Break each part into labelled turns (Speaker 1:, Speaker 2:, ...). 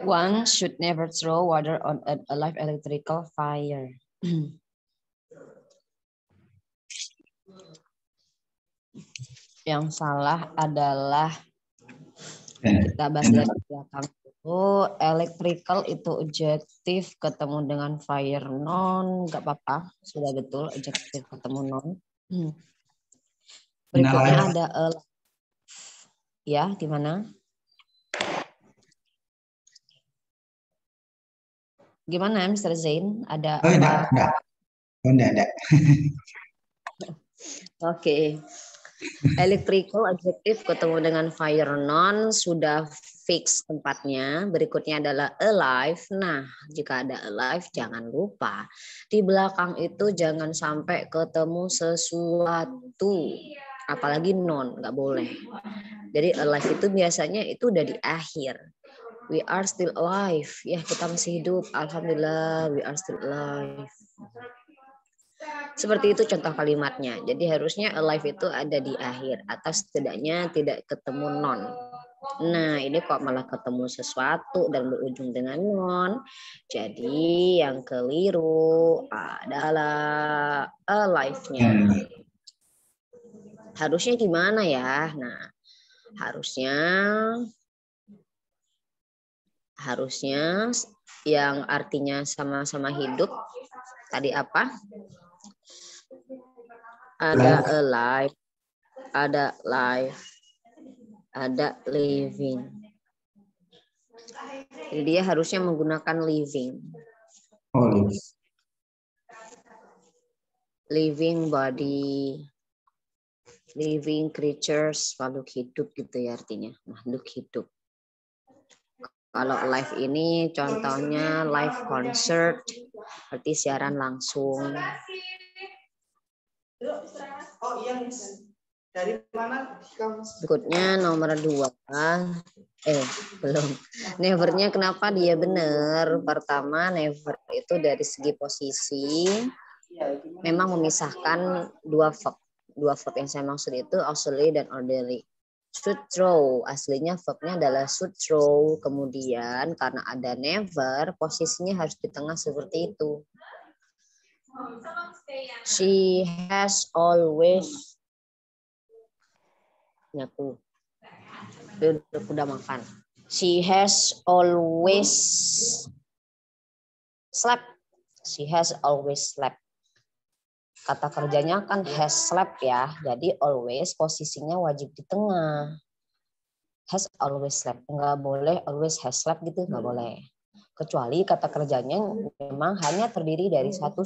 Speaker 1: One should never throw water on a live electrical fire. Yang salah adalah kita bahas dari belakang. Electrical itu adjektif ketemu dengan fire, non, nggak apa-apa, sudah betul adjektif ketemu non. Berikutnya ada ya, gimana? Gimana, Mr. Zain? Ada apa?
Speaker 2: Enggak.
Speaker 1: Oke. Electrical adjektif ketemu dengan fire, non, sudah fix tempatnya. Berikutnya adalah alive. Nah, jika ada alive, jangan lupa di belakang itu jangan sampai ketemu sesuatu, apalagi non, nggak boleh. Jadi alive itu biasanya itu udah di akhir. We are still alive. Ya, kita masih hidup. Alhamdulillah, we are still alive. Seperti itu contoh kalimatnya. Jadi harusnya alive itu ada di akhir atau setidaknya tidak ketemu non. Nah, ini kok malah ketemu sesuatu dan berujung dengan non. Jadi yang keliru adalah alive-nya. Harusnya gimana ya? Nah, harusnya yang artinya sama-sama hidup tadi apa? Ada alive, ada life, ada living. Jadi dia harusnya menggunakan living. Living body, living creatures, makhluk hidup gitu ya artinya, makhluk hidup. Kalau live ini contohnya live concert, berarti siaran langsung.
Speaker 2: Oh iya, dari mana kamu?
Speaker 1: Berikutnya nomor 2. Belum. Nevernya kenapa dia benar? Pertama, never itu dari segi posisi memang memisahkan dua verb. Dua verb yang saya maksud itu auxiliary dan orderly. Should throw, aslinya verbnya adalah should throw. Kemudian karena ada never, posisinya harus di tengah seperti itu. She has always nyaku. Udah makan. She has always slept. She has always slept. Kata kerjanya kan has slept ya. Jadi always posisinya wajib di tengah. Has always slept. Nggak boleh always has slept gitu. Nggak boleh. Kecuali kata kerjanya memang hanya terdiri dari satu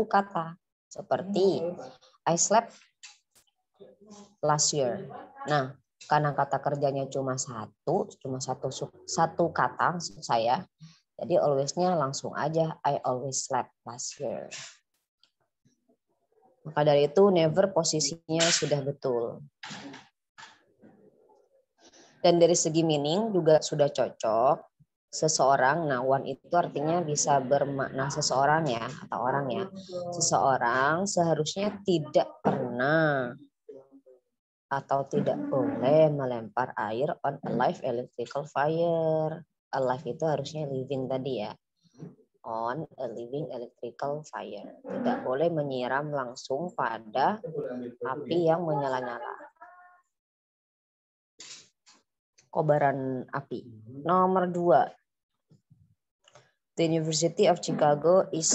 Speaker 1: kata. Seperti I slept last year. Nah, karena kata kerjanya cuma satu kata maksud saya. Jadi always-nya langsung aja I always slept last year. Maka dari itu never posisinya sudah betul. Dan dari segi meaning juga sudah cocok. Seseorang, nah one itu artinya bisa bermakna seseorang ya atau orang ya. Seseorang seharusnya tidak pernah atau tidak boleh melempar air on a live electrical fire. Alive itu harusnya living tadi ya. On a living electrical fire. Tidak boleh menyiram langsung pada api yang menyala-nyala. Kobaran api. Nomor 2. The University of Chicago is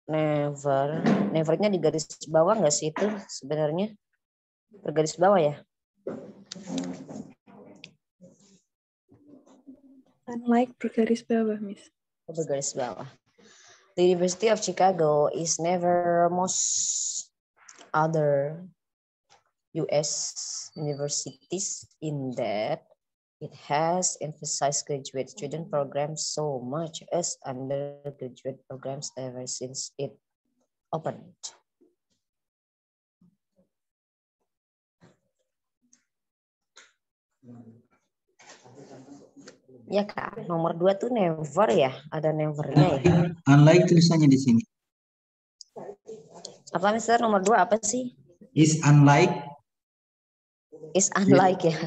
Speaker 1: never. Nevernya di garis bawah nggak sih itu sebenarnya? Bergaris bawah ya?
Speaker 3: Unlike bergaris bawah, Miss.
Speaker 1: Bergaris bawah. The University of Chicago is never most other U.S. universities in that it has emphasized graduate student programs so much as undergraduate programs ever since it opened. Ya Kak, nomor 2 tuh never ya, ada nevernya ya.
Speaker 2: Unlike tulisannya di sini.
Speaker 1: Apa Mister nomor 2 apa sih?
Speaker 2: Is unlike.
Speaker 1: Is unlike ya.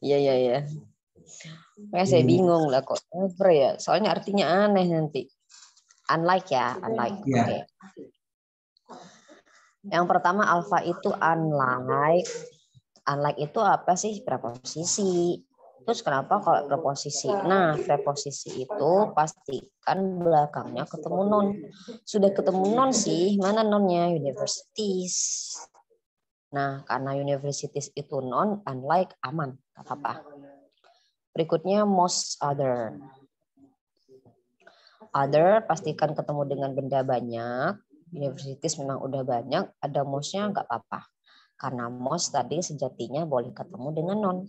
Speaker 1: Iya. Kayak saya bingung lah kok ever ya. Soalnya artinya aneh nanti. Unlike ya, unlike.
Speaker 2: Ya.
Speaker 1: Oke. Yang pertama alpha itu unlike. Unlike itu apa sih? Preposisi. Terus kenapa kalau preposisi? Nah, preposisi itu pastikan belakangnya ketemu non. Sudah ketemu non sih, mana nonnya? Universities. Nah, karena universities itu non, unlike aman, nggak apa-apa. Berikutnya most other. Other pastikan ketemu dengan benda banyak. Universities memang udah banyak, ada most-nya nggak apa-apa. Karena most tadi sejatinya boleh ketemu dengan non.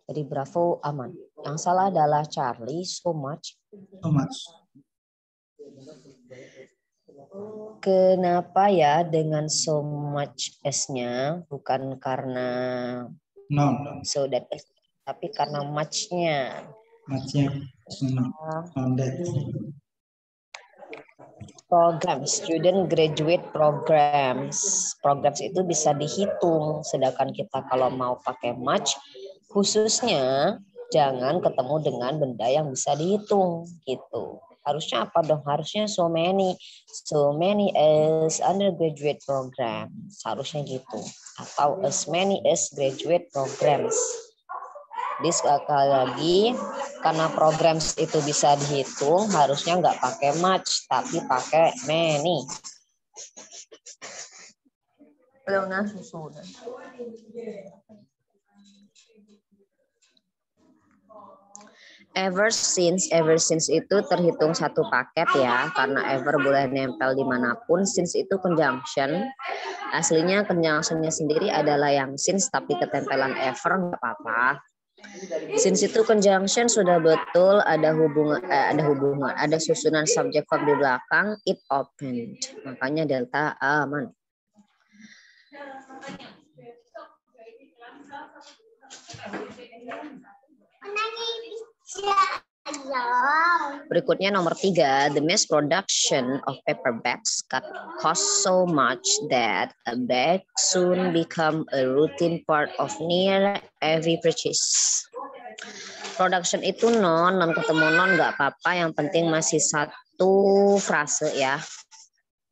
Speaker 1: Jadi bravo aman. Yang salah adalah Charlie so much.
Speaker 2: So much.
Speaker 1: Kenapa ya dengan so much S-nya bukan karena
Speaker 2: Non.
Speaker 1: so that S, tapi karena much-nya.
Speaker 2: Much-nya. Non that.
Speaker 1: Program, student graduate programs. Programs itu bisa dihitung, sedangkan kita kalau mau pakai much, khususnya jangan ketemu dengan benda yang bisa dihitung gitu. Harusnya apa dong? Harusnya so many as undergraduate programs. Harusnya gitu. Atau as many as graduate programs. Jadi sekali lagi, karena programs itu bisa dihitung, harusnya nggak pakai much, tapi pakai many. Belum susu. Ever since itu terhitung satu paket ya, karena ever boleh nempel dimanapun. Since itu conjunction. Aslinya conjunctionnya sendiri adalah yang since, tapi ketempelan ever nggak apa-apa. Since itu conjunction sudah betul ada hubungan, ada susunan subjek verb di belakang, it opened. Makanya delta aman. Berikutnya nomor 3, the mass production of paperbacks cost so much that a bag soon become a routine part of near every purchase. Production itu non ketemu non nggak apa-apa, yang penting masih satu frase ya.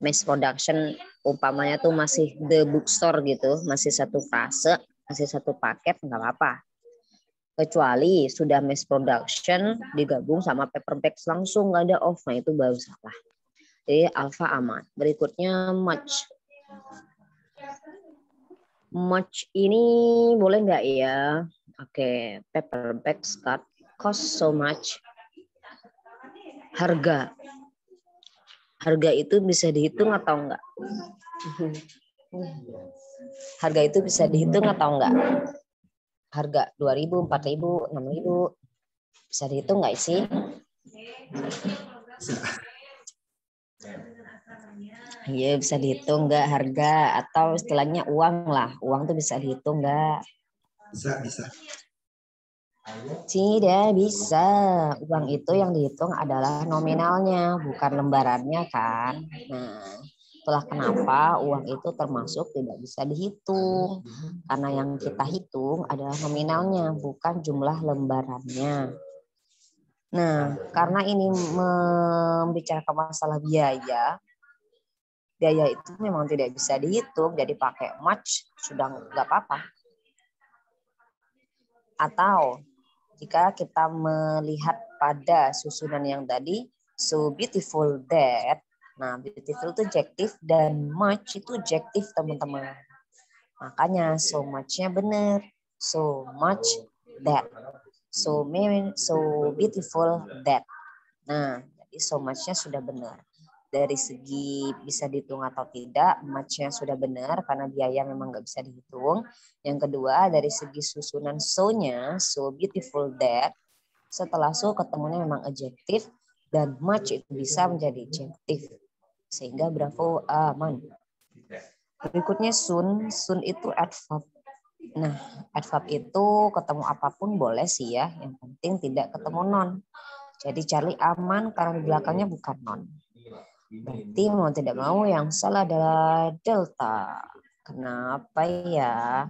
Speaker 1: Mass production umpamanya tuh masih the bookstore gitu, masih satu frase, masih satu paket nggak apa-apa. Kecuali sudah mass production digabung sama paperbacks langsung nggak ada off, nah itu baru salah. Jadi alpha aman. Berikutnya much. Much ini boleh nggak ya? Oke, paperbacks cost so much. Harga. Harga itu bisa dihitung atau enggak? Harga itu bisa dihitung atau enggak? Harga 2.000, 4.000, 6.000 bisa dihitung nggak sih? Iya bisa dihitung nggak harga, atau istilahnya uang lah, uang tuh bisa dihitung nggak?
Speaker 2: Bisa.
Speaker 1: Tidak bisa. Uang itu yang dihitung adalah nominalnya, bukan lembarannya kan. Nah, itulah kenapa uang itu termasuk tidak bisa dihitung. Karena yang kita hitung adalah nominalnya, bukan jumlah lembarannya. Nah, karena ini membicarakan masalah biaya itu memang tidak bisa dihitung, jadi pakai much sudah nggak apa-apa. Atau jika kita melihat pada susunan yang tadi, so beautiful that. Nah, beautiful itu adjektif dan much itu adjektif, teman-teman. Makanya so much-nya benar. So much that. So beautiful that. Nah, jadi so much-nya sudah benar. Dari segi bisa dihitung atau tidak, much-nya sudah benar karena biaya memang nggak bisa dihitung. Yang kedua, dari segi susunan so-nya, so beautiful that, setelah so ketemunya memang adjektif, dan much itu bisa menjadi adjektif. Sehingga bravo aman. Berikutnya soon itu adverb. Nah, adverb itu ketemu apapun boleh sih ya, yang penting tidak ketemu non. Jadi Charlie aman karena di belakangnya bukan non. Berarti mau tidak mau yang salah adalah delta. Kenapa ya?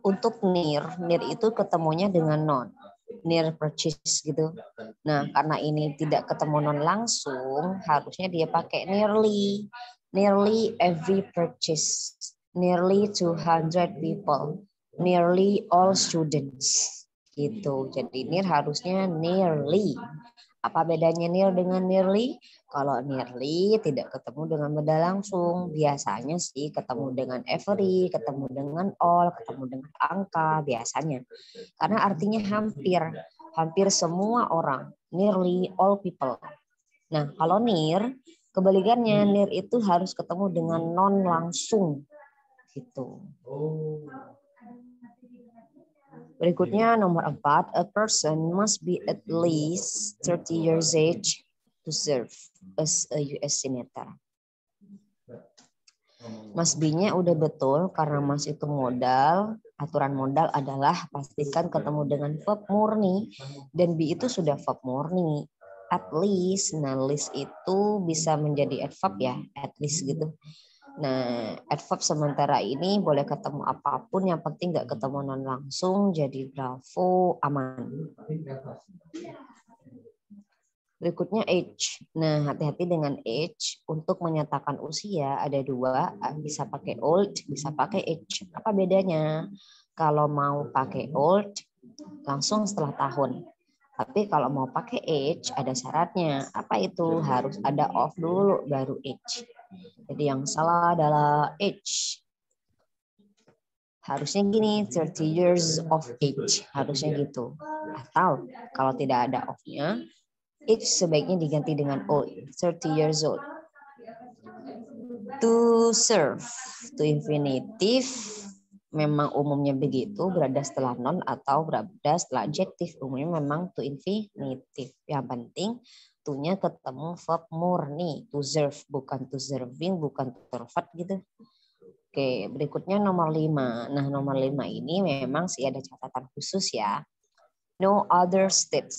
Speaker 1: Untuk near itu ketemunya dengan non. Near purchase gitu. Nah, karena ini tidak ketemu non langsung, harusnya dia pakai nearly. Nearly every purchase. Nearly 200 people. Nearly all students. Gitu. Jadi near harusnya nearly. Apa bedanya near dengan nearly? Kalau nearly tidak ketemu dengan benda langsung. Biasanya sih ketemu dengan every, ketemu dengan all, ketemu dengan angka biasanya. Karena artinya hampir. Hampir semua orang. Nearly all people. Nah, kalau near, kebalikannya near itu harus ketemu dengan non langsung. Gitu. Berikutnya nomor 4, a person must be at least 30 years age to serve as a US senator. Must be-nya udah betul karena mas itu modal, aturan modal adalah pastikan ketemu dengan verb murni dan be itu sudah verb murni. At least, nah least itu bisa menjadi adverb ya, at least gitu. Nah, adverb sementara ini boleh ketemu apapun, yang penting nggak ketemu non langsung, jadi bravo, aman. Berikutnya age. Nah, hati-hati dengan age. Untuk menyatakan usia ada dua, bisa pakai old, bisa pakai age. Apa bedanya? Kalau mau pakai old, langsung setelah tahun. Tapi kalau mau pakai age, ada syaratnya. Apa itu? Harus ada of dulu, baru age. Jadi yang salah adalah age. Harusnya gini, 30 years of age. Harusnya gitu. Atau kalau tidak ada of-nya, age sebaiknya diganti dengan old. 30 years old. To serve. To infinitive. Memang umumnya begitu, berada setelah non atau berada setelah adjektif. Umumnya memang to infinitive. Yang penting to-nya ketemu verb murni, to serve, bukan to serving, bukan to serve gitu. Oke, berikutnya nomor 5. Nah, nomor 5 ini memang sih ada catatan khusus ya. No other states.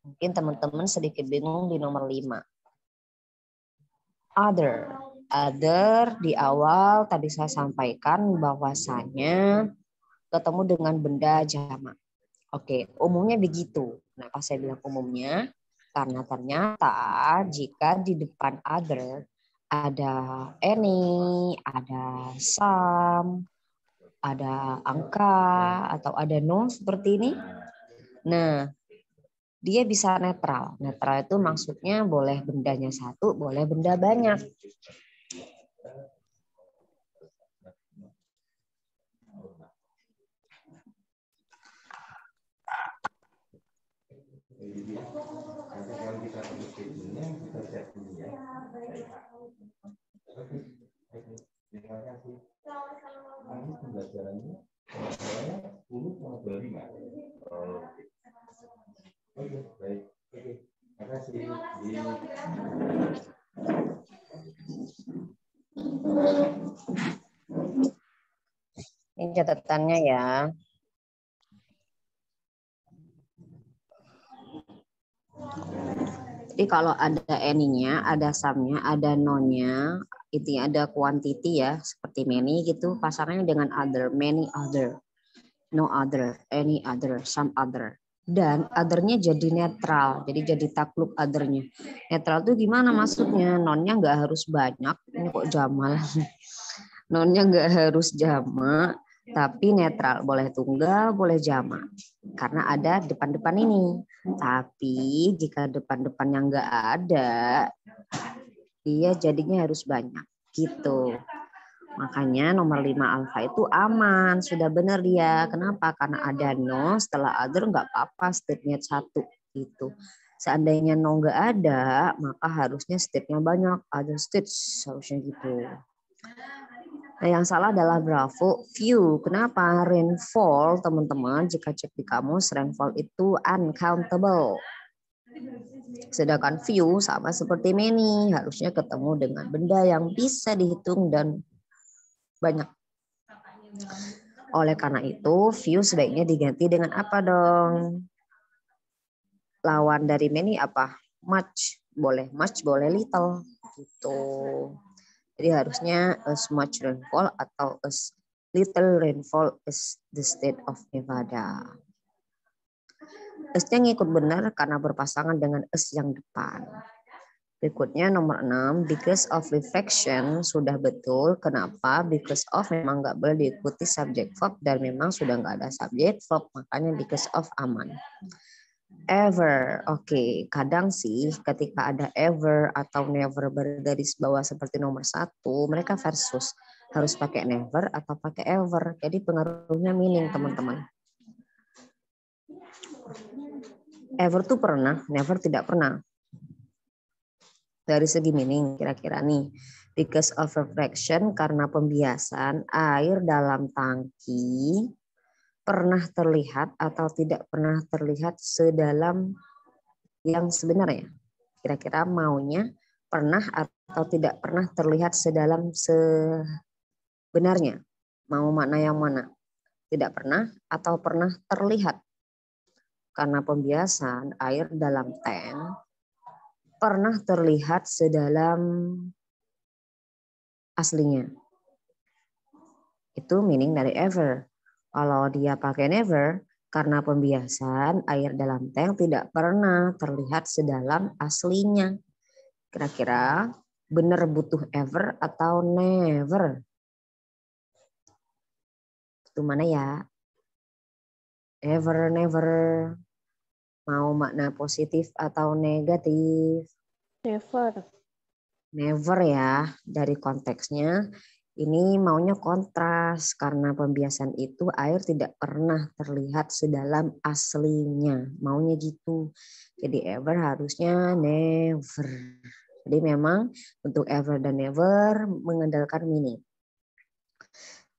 Speaker 1: Mungkin teman-teman sedikit bingung di nomor 5. Other. Other di awal tadi saya sampaikan bahwasannya ketemu dengan benda jamak. Oke, umumnya begitu. Kenapa saya bilang umumnya? Karena ternyata jika di depan other ada any, ada some, ada angka, atau ada no seperti ini. Nah, dia bisa netral. Netral itu maksudnya boleh bendanya satu, boleh benda banyak. Ini catatannya ya. Jadi kalau ada any-nya, ada some-nya, ada non-nya, itu ada quantity ya, seperti many gitu, pasarnya dengan other, many other, no other, any other, some other. Dan other-nya jadi netral, jadi takluk other-nya. Netral itu gimana maksudnya? Non-nya nggak harus banyak, ini kok jamal. Non-nya nggak harus jamak, tapi netral, boleh tunggal, boleh jamak. Karena ada depan-depan ini. Tapi jika depan-depannya nggak ada, dia jadinya harus banyak. Gitu. Makanya nomor 5 alfa itu aman. Sudah benar dia. Kenapa? Karena ada no, setelah other nggak apa-apa, state-nya satu. Gitu. Seandainya no nggak ada, maka harusnya state-nya banyak. Other states harusnya gitu. Nah, yang salah adalah bravo, few. Kenapa? Rainfall, teman-teman, jika cek di kamus, rainfall itu uncountable. Sedangkan few sama seperti many, harusnya ketemu dengan benda yang bisa dihitung dan banyak. Oleh karena itu, few sebaiknya diganti dengan apa dong? Lawan dari many apa? much boleh little gitu. Jadi harusnya as much rainfall atau as little rainfall is the state of Nevada. As-nya ngikut benar karena berpasangan dengan as yang depan. Berikutnya nomor 6, because of reflection sudah betul. Kenapa? Because of memang nggak boleh diikuti subject verb dan memang sudah nggak ada subject verb, makanya because of aman. Ever, oke. Kadang sih ketika ada ever atau never bergaris bawah seperti nomor 1, mereka versus harus pakai never atau pakai ever. Jadi pengaruhnya meaning teman-teman. Ever tuh pernah, never tidak pernah. Dari segi meaning kira-kira nih. Because of reflection karena pembiasan air dalam tangki pernah terlihat atau tidak pernah terlihat sedalam yang sebenarnya. Kira-kira maunya pernah atau tidak pernah terlihat sedalam sebenarnya. Mau makna yang mana? Tidak pernah atau pernah terlihat. Karena pembiasan air dalam tank pernah terlihat sedalam aslinya. Itu meaning dari ever. Kalau dia pakai never, karena pembiasan air dalam tank tidak pernah terlihat sedalam aslinya. Kira-kira benar butuh ever atau never? Itu mana ya? Ever, never. Mau makna positif atau negatif?
Speaker 3: Never.
Speaker 1: Never ya. Dari konteksnya ini maunya kontras karena pembiasan itu air tidak pernah terlihat sedalam aslinya. Maunya gitu. Jadi ever harusnya never. Jadi memang untuk ever dan never mengandalkan meaning.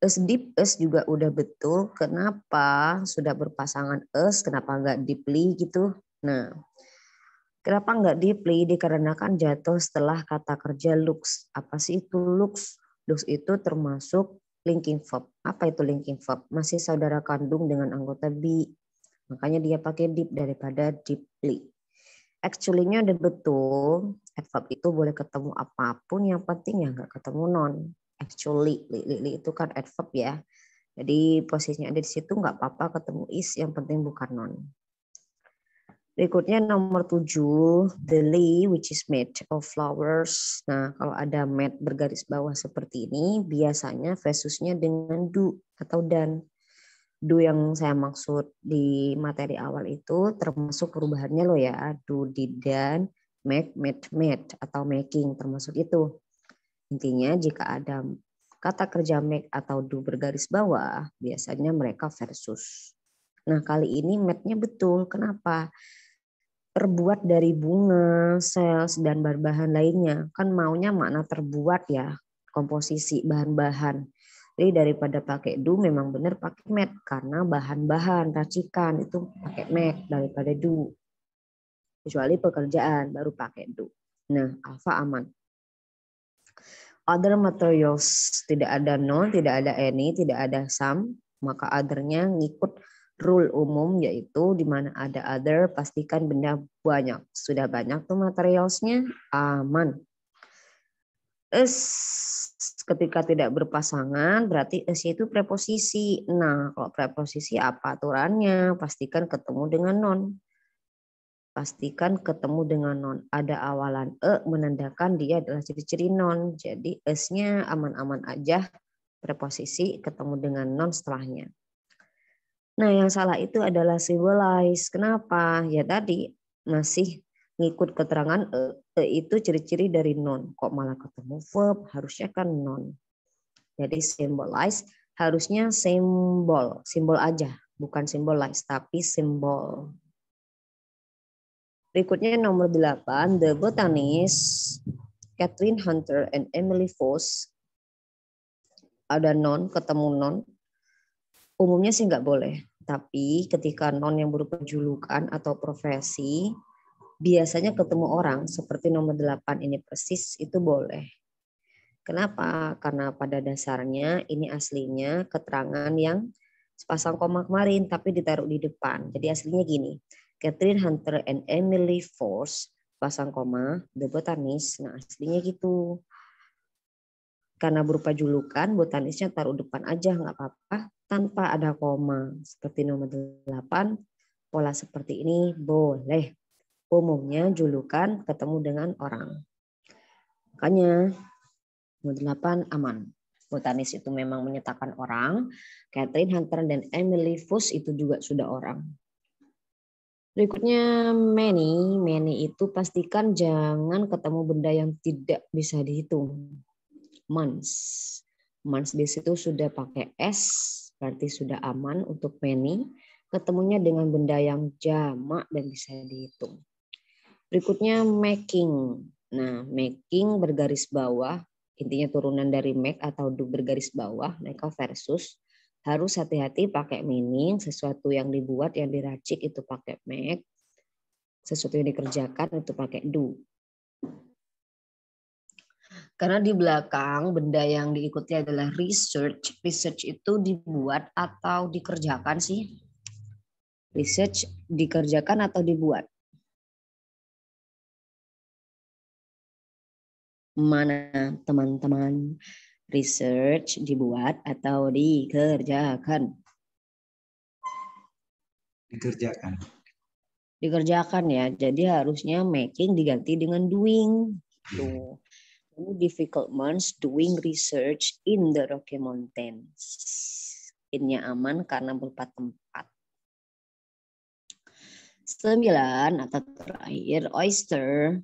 Speaker 1: As deep as juga udah betul. Kenapa sudah berpasangan as? Kenapa nggak deeply gitu? Nah, kenapa nggak deeply? Dikarenakan jatuh setelah kata kerja looks. Apa sih itu looks? Looks itu termasuk linking verb. Apa itu linking verb? Masih saudara kandung dengan anggota be. Makanya dia pakai deep daripada deeply. Actually-nya udah betul. Adverb itu boleh ketemu apapun, yang penting ya nggak ketemu non. Actually, li itu kan adverb ya. Jadi posisinya ada di situ nggak apa-apa ketemu is, yang penting bukan non. Berikutnya nomor 7, the leaf which is made of flowers. Nah, kalau ada made bergaris bawah seperti ini, biasanya versusnya dengan do atau dan. Do yang saya maksud di materi awal itu termasuk perubahannya loh ya. Do, did, dan, make, made, atau making termasuk itu. Intinya jika ada kata kerja make atau do bergaris bawah, biasanya mereka versus. Nah, kali ini made-nya betul. Kenapa? Terbuat dari bunga, sels, dan bahan-bahan lainnya. Kan maunya makna terbuat ya, komposisi bahan-bahan. Jadi daripada pakai do memang benar pakai made karena bahan-bahan racikan itu pakai make daripada do. Kecuali pekerjaan baru pakai do. Nah, alpha aman. Other materials tidak ada no, tidak ada any, tidak ada some, maka other-nya ngikut rule umum yaitu di mana ada other pastikan benda banyak. Sudah banyak tuh materialsnya, aman. As ketika tidak berpasangan berarti as itu preposisi. Nah, kalau preposisi apa aturannya? Pastikan ketemu dengan non. Pastikan ketemu dengan non. Ada awalan menandakan dia adalah ciri-ciri non. Jadi as-nya aman-aman aja. Preposisi ketemu dengan non setelahnya. Nah, yang salah itu adalah symbolize. Kenapa? Ya tadi masih ngikut keterangan itu ciri-ciri dari non. Kok malah ketemu verb? Harusnya kan non. Jadi symbolize harusnya simbol. Simbol aja. Bukan symbolize, tapi simbol. Berikutnya nomor 8. The botanist Kathleen Hunter and Emily Foss. Ada non, ketemu non. Umumnya sih nggak boleh. Tapi ketika non yang berupa julukan atau profesi, biasanya ketemu orang seperti nomor 8 ini persis itu boleh. Kenapa? Karena pada dasarnya ini aslinya keterangan yang sepasang koma kemarin tapi ditaruh di depan. Jadi aslinya gini, Kathleen Hunter and Emily Foss pasang koma, the botanist. Nah, aslinya gitu. Karena berupa julukan, botanisnya taruh depan aja, nggak apa-apa, tanpa ada koma. Seperti nomor 8, pola seperti ini boleh. Umumnya julukan ketemu dengan orang. Makanya nomor 8 aman. Botanis itu memang menyatakan orang. Catherine Hunter dan Emily Fuchs itu juga sudah orang. Berikutnya many. Many itu pastikan jangan ketemu benda yang tidak bisa dihitung. Months. Months di situ sudah pakai S, berarti sudah aman untuk many. Ketemunya dengan benda yang jamak dan bisa dihitung. Berikutnya making. Nah, making bergaris bawah. Intinya turunan dari make atau do bergaris bawah, mereka versus. Harus hati-hati pakai meaning, sesuatu yang dibuat, yang diracik itu pakai make. Sesuatu yang dikerjakan itu pakai do. Karena di belakang benda yang diikuti adalah research. Research itu dibuat atau dikerjakan sih? Research dikerjakan atau dibuat? Mana teman-teman? Research dibuat atau dikerjakan?
Speaker 2: Dikerjakan.
Speaker 1: Dikerjakan ya. Jadi harusnya making diganti dengan doing. Tuh. Difficult months doing research in the Rocky Mountains. Innya aman karena berupa tempat. 9 atau terakhir oyster.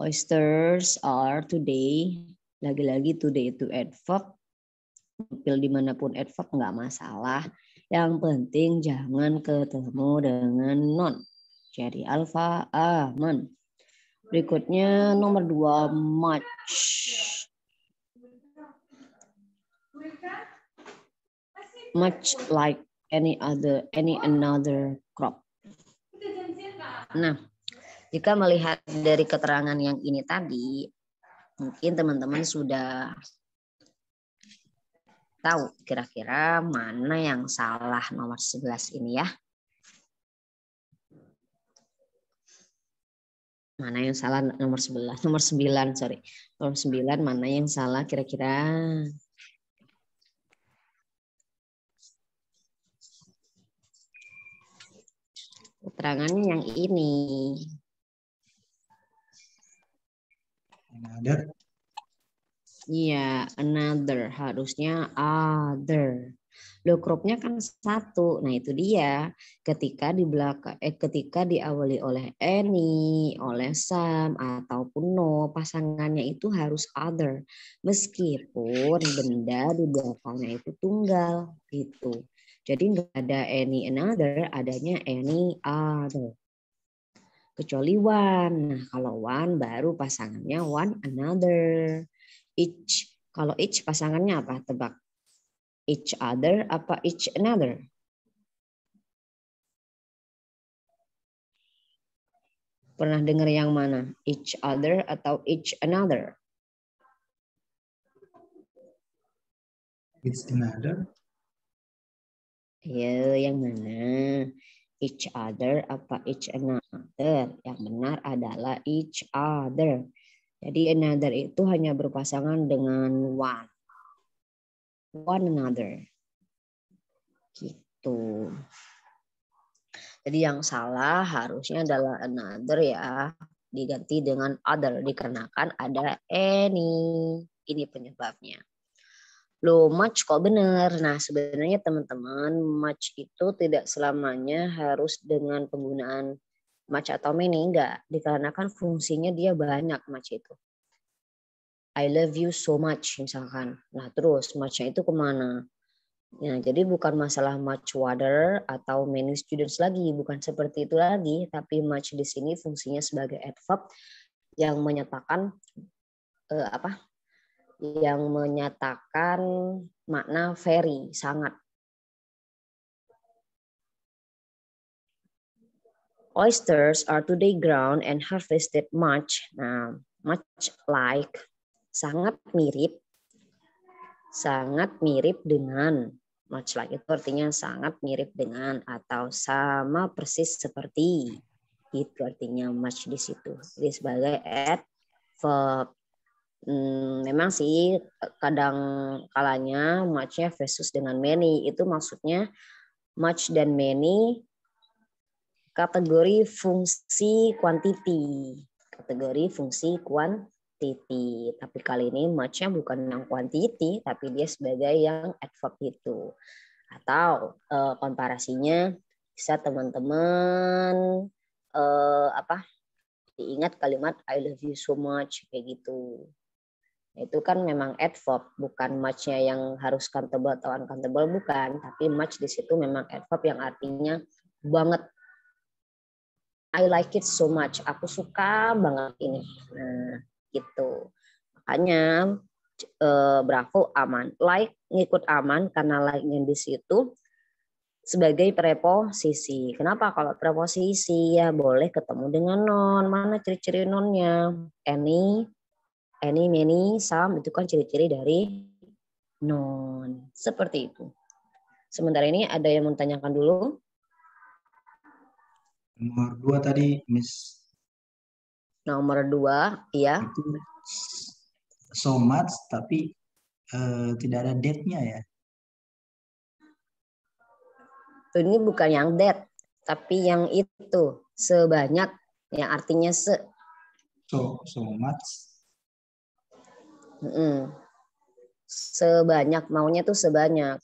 Speaker 1: Oysters are today. Lagi-lagi today itu adverb. Tampil dimanapun adverb nggak masalah. Yang penting jangan ketemu dengan non. Jadi alfa aman. Berikutnya nomor 2 much. Much like any another crop. Nah, jika melihat dari keterangan yang ini tadi, mungkin teman-teman sudah tahu kira-kira mana yang salah nomor 11 ini ya. Mana yang salah nomor 11? Nomor 9, sorry. Nomor 9 mana yang salah kira-kira? Keterangannya yang ini.
Speaker 2: Another.
Speaker 1: Iya, another. Harusnya other. Loh, cropnya kan 1. Nah, itu dia. Ketika di belakang ketika diawali oleh any, oleh some ataupun no, pasangannya itu harus other. Meskipun benda di belakangnya itu tunggal gitu. Jadi enggak ada any another, adanya any other. Kecuali one. Nah, kalau one baru pasangannya one another. Each. Kalau each pasangannya apa? Tebak. Each other apa each another? Pernah dengar yang mana? Each other atau each another?
Speaker 2: Each another.
Speaker 1: Ya, yang mana? Each other apa each another? Yang benar adalah each other. Jadi another itu hanya berpasangan dengan one. One another. Gitu. Jadi yang salah harusnya adalah another ya. Diganti dengan other. Dikarenakan ada any. Ini penyebabnya. Loh, much kok benar. Nah, sebenarnya teman-teman, much itu tidak selamanya harus dengan penggunaan much atau many. Enggak. Dikarenakan fungsinya dia banyak much itu. I love you so much misalkan. Nah, terus much-nya itu kemana? Ya, jadi bukan masalah much water atau many students lagi, bukan seperti itu lagi, tapi much di sini fungsinya sebagai adverb yang menyatakan yang menyatakan makna very, sangat. Oysters are today ground and harvested much. Nah, much like, sangat mirip dengan. Much like itu artinya sangat mirip dengan atau sama persis seperti. Itu artinya much di situ. Jadi sebagai adverb. Memang sih kadang kalanya much-nya versus dengan many. Itu maksudnya much dan many kategori fungsi quantity. Kategori fungsi quantity. Tapi kali ini much-nya bukan yang quantity, tapi dia sebagai yang adverb itu. Atau komparasinya bisa teman-teman diingat kalimat I love you so much kayak gitu. Itu kan memang adverb, bukan much-nya yang harus countable atau uncountable, bukan. Tapi much di situ memang adverb yang artinya banget. I like it so much. Aku suka banget ini. Nah, gitu. Makanya bravo aman. Like ngikut aman karena like-nya di situ sebagai preposisi. Kenapa kalau preposisi ya boleh ketemu dengan non. Mana ciri-ciri nonnya? Any, many, some itu kan ciri-ciri dari non. Seperti itu. Sementara ini ada yang mau tanyakan dulu?
Speaker 2: Nomor 2 tadi, Miss.
Speaker 1: Nomor 2, iya.
Speaker 2: Itu so much, tapi tidak ada date-nya ya.
Speaker 1: Ini bukan yang that, tapi yang itu. Sebanyak, yang artinya se.
Speaker 2: So much.
Speaker 1: Sebanyak, maunya tuh sebanyak.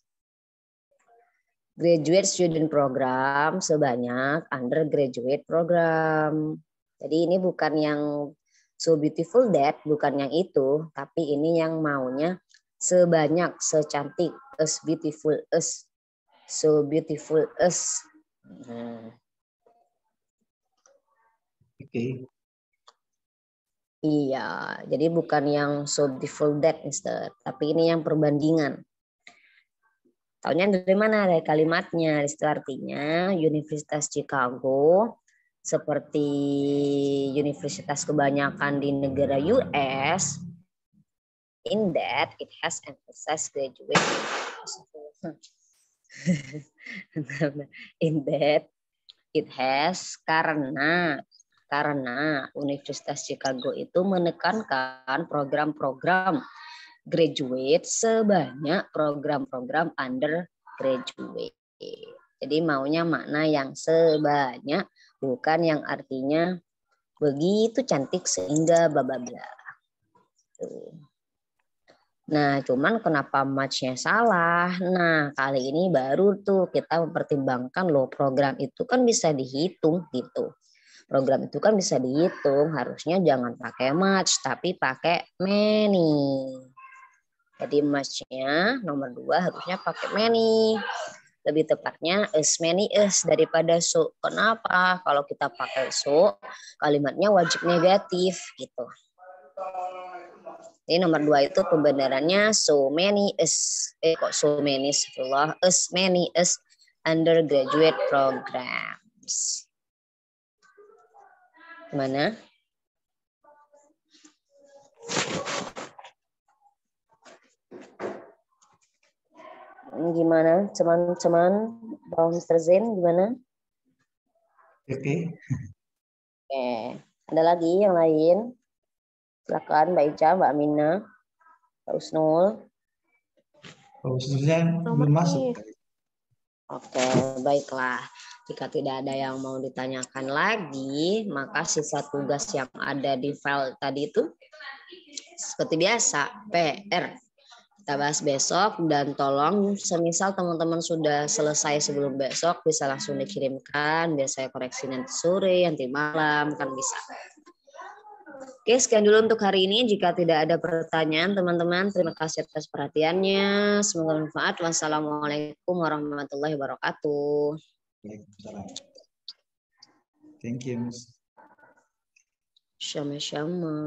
Speaker 1: Graduate student program sebanyak undergraduate program. Jadi ini bukan yang so beautiful that, bukan yang itu, tapi ini yang maunya sebanyak, secantik, as beautiful as, so beautiful as.
Speaker 2: Oke.
Speaker 1: Iya, jadi bukan yang so beautiful that, Mister, tapi ini yang perbandingan. Taunya dari mana? Dari kalimatnya. Itu artinya Universitas Chicago seperti universitas kebanyakan di negara US, in that it has emphasized graduate. In that it has karena Universitas Chicago itu menekankan program-program graduate sebanyak program-program undergraduate. Jadi maunya makna yang sebanyak, bukan yang artinya begitu cantik sehingga bababla. Nah, cuman kenapa match-nya salah? Nah, kali ini baru tuh kita mempertimbangkan loh, program itu kan bisa dihitung gitu. Program itu kan bisa dihitung, harusnya jangan pakai match, tapi pakai many. Jadi match-nya nomor 2 harusnya pakai many. Lebih tepatnya as many as daripada so. Kenapa? Kalau kita pakai so, kalimatnya wajib negatif gitu. Jadi nomor 2 itu pembenarannya so many as. Kok so many? Setelah as many as undergraduate programs. Gimana? Gimana teman-teman? Bang Mr. Zain gimana?
Speaker 2: Oke.
Speaker 1: Oke. Ada lagi yang lain? Silakan Mbak Ica, Mbak Amina, Mbak Usnul.
Speaker 2: Khususnya belum masuk.
Speaker 3: Oke,
Speaker 1: baiklah. Jika tidak ada yang mau ditanyakan lagi, maka sisa tugas yang ada di file tadi itu seperti biasa, PR. Kita bahas besok dan tolong semisal teman-teman sudah selesai sebelum besok bisa langsung dikirimkan, biar saya koreksi nanti sore, nanti malam, kan bisa. Oke, sekian dulu untuk hari ini. Jika tidak ada pertanyaan, teman-teman, terima kasih atas perhatiannya. Semoga bermanfaat. Wassalamualaikum warahmatullahi wabarakatuh.
Speaker 2: Thank you, Miss.
Speaker 1: Sama-sama.